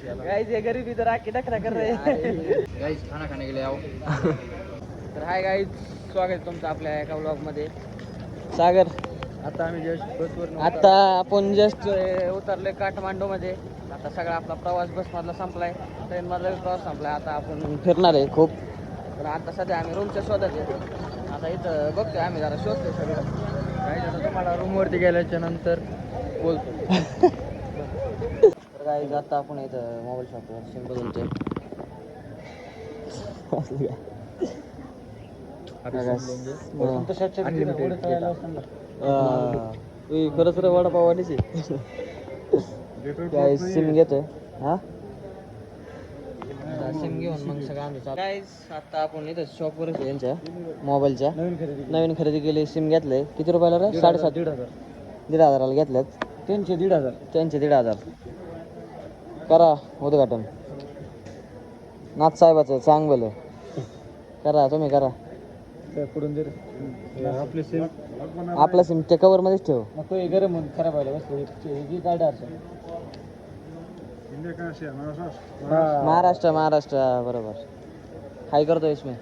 Guys ये गरीब इधर आके नखरा कर रहे हैं गाइस खाना खाने के लिए आओ तर हाय गाइस स्वागत आहे तुमचं आपल्या एका व्लॉग मध्ये सागर आता आम्ही जस्ट बसवर आता आपण जस्ट उतरले काठमांडू मध्ये आता सगळा आपला प्रवास बस मधला संपलाय ट्रेन मधला प्रवास संपलाय आता आपण फिरणार आहे खूप तर आता सध्या आम्ही रूमच्या शोधात आहे आता इथं बघतोय आम्ही जरा शोधतोय सगळं गाइस आता तुम्हाला रूमवरती गेल्याच्या नंतर बोलतो तर गाइस आता आपण इथं मोबाईल शॉपवर सिम बदलतोय खरंच रे वडापाव वाढीचे गाइस सिम घेतोय हा सिम घेऊन मग सगळं आम्ही गाइस आता आपण इथं शॉपवरच आहे यांच्या मोबाईलच्या नवीन खरेदी केली सिम घेतलंय किती रुपयाला रे 7.5 1,500 घेतल्यात त्यांचे 1,500 करा उद्घाटन नाथ साहेबाचं चांगलं करा तुम्ही करा आपला सिम त्या कवर मध्येच ठेव नको गरम खराब व्हायला बस महाराष्ट्र बरोबर हाय करतो इसमें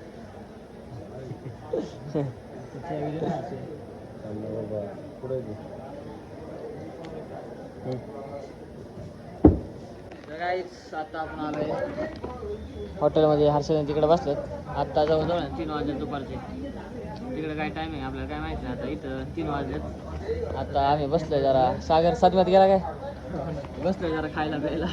आता आपण आलोय हॉटेलमध्ये हर्षद तिकडे बसलेत आत्ता जवळजवळ 3 वाजले दुपारचे तिकडे काय टाइम आहे आपल्याला काय माहिती नाही आता इथं 3 वाजलेत आता आम्ही बसलोय जरा सागर सातव्यात गेला काय बसलोय जरा खायला प्यायला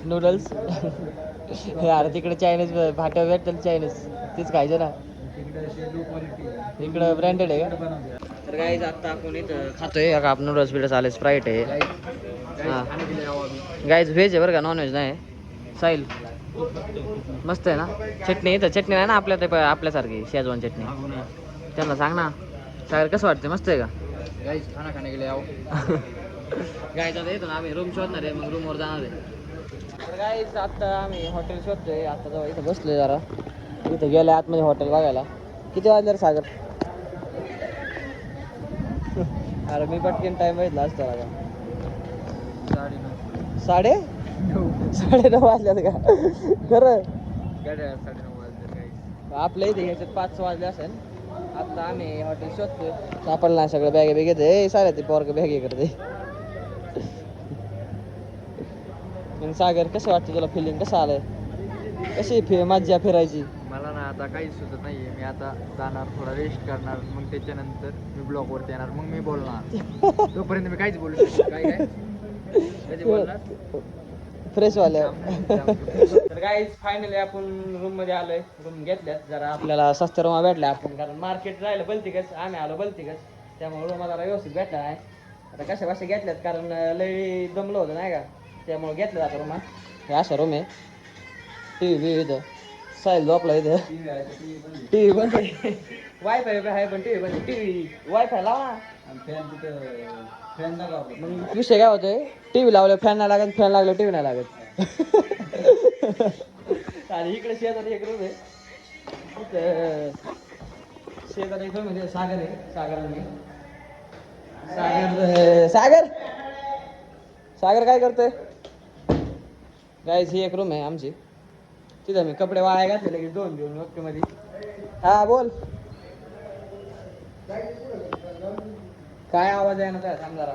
नूडल्स अरे तिकडे चायनीज भाट्या भेटतील चायनीज तेच खायचं ना इकडं ब्रँडेड आहे का तर गाईज आता आपण इथं खातोय का आपण नूडल्स बिडल्स आले स्प्राईट आहे हां गाईज व्हेज आहे बरं का नॉनव्हेज नाही साहिल मस्त आहे ना चटणी इथं चटणी नाही ना आपल्या ते आपल्यासारखी शेजवान चटणी त्यांना सांग ना सागर कसं वाटतं मस्त आहे का गाईज खाना खाने गेले आओ गाईज आता येतो ना आम्ही रूम शोधणार आहे मग रूमवर जाणार आहे तर गाईज आता आम्ही हॉटेल शोधतोय आता जवळ इथं बसलोय जरा इथं गेल्या आतमध्ये हॉटेल बघायला किती वाजले रे सागर अरे मी पटकन टाइम बघितला असता का 9:30 वाजल्यात का खरं 9:30 वाजले आपल्या इथे ह्याच्यात 5 वाजले असेल आता आम्ही हॉटेल शोधतोय सापडला सगळं बॅगे घेते साऱ्या ते पोरग बॅगे करते मग सागर कसं वाटतं तुला फिलिंग कसं आलंय कशी मज्जा फिरायची मला ना आता काहीच सुचत नाहीये मी आता जाणार थोडा रेस्ट करणार मग त्याच्यानंतर मी ब्लॉगवरती येणार मग मी बोलणार तोपर्यंत मी काहीच बोलू शकतो काय कधी बोलणार फ्रेश वाल्या तर गाईज फायनली आपण रूम मध्ये आलोय रूम घेतल्यात जरा आपल्याला स्वस्त रूम भेटल्या आपण कारण मार्केट राहिलं बलतिकच आम्ही आलो बलतिकच त्यामुळे रूम जरा व्यवस्थित भेटला आहे आता कशा घेतल्यात कारण लई दमलो होतं नाही का त्यामुळे घेतलं आता रूम हे अशा रूम आहे टी इथं साहिल झोपला इथं टी व्ही बंद आहे वायफाय आहे पण टी व्ही बंद टी व्ही वायफाय लावा फॅन मग विषय काय होतोय टी व्ही लावलं फॅन नाही लागत फॅन लागलं टी व्ही नाही लागत आणि इकडे शेजारी एक रूम आहे शेजारी एक रूम आहे सागर आहे सागर सागर काय करतोय गाईज ही एक रूम आहे आमची तिथं मी कपडे वाळाय घातले की 2 दिवस ओके मध्ये हा बोल काय आवाज आहे ना त्या समजारा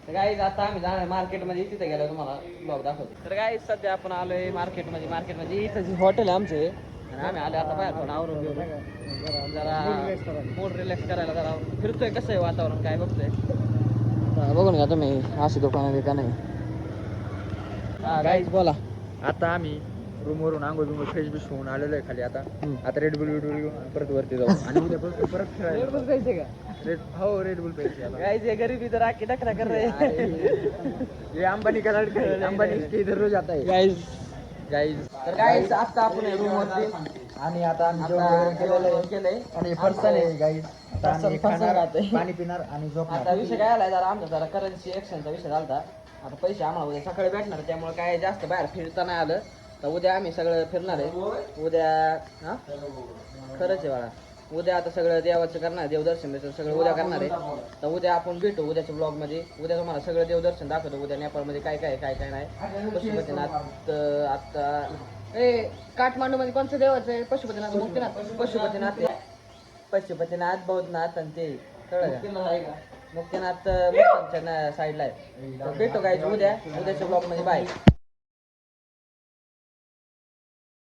तर गाईज आता आम्ही जाणार मार्केटमध्ये तिथे गेलो तुम्हाला ब्लॉग दाखवतो तर गाईज सध्या आपण आलोय मार्केटमध्ये इथं जी हॉटेल आहे आमचे आणि आम्ही आलो आता बाहेर थोडं आवरून घेऊ जरा मूड रिलॅक्स करायला जरा फिरतोय कसं आहे वातावरण काय बघतोय बघून घ्या तुम्ही अशी दुकानं का नाही हा गाईज बोला आता आम्ही रूमवरून आंघोळ बिंघोळ फ्रेश बिश होऊन आलेलो आहे खाली आता रेड बुल घेऊन परत वरती जाऊ आणि उद्या परत खेळायला रेड बुल प्यायचे का रेड बुल प्यायचे गाइस ये गरीबी तर आके नखरा कर रहे हैं ये अंबानी का लड़का है अंबानी के इधर रोज आता है गाइस तर गाइस आता आपण रूम वरती आणि आता आम्ही केलंय आणि पर्सन आहे गाइस आता आम्ही खाणार पाणी पिणार आणि झोपणार आता विषय काय आलाय जरा आमचा जरा करन्सी एक्सचेंजचा विषय झालता आता पैसे आम्हाला उद्या सकाळी भेटणार त्यामुळे काय जास्त बाहेर फिरता नाही आलं तर उद्या आम्ही सगळं फिरणार आहे उद्या हा खरंच आहे बाळा उद्या आता सगळं देवाचं करणार, देवदर्शन बिर्शन सगळं उद्या करणार आहे. तर उद्या आपण भेटू उद्याच्या ब्लॉगमध्ये. उद्या तुम्हाला सगळं देवदर्शन दाखवतो. उद्या नेपाळमध्ये काय काय काय काय नाही. पशुपतीनाथ आता काठमांडूमध्ये कोणतं देवाचं आहे? पशुपतीनाथ, मुक्तीनाथ, पशुपतीनाथ, बौद्धनाथ आणि ते कळलं का? मुक्तीनाथ मुक्तांच्या साईडला आहे. भेटू काय उद्याच्या ब्लॉगमध्ये. बाय.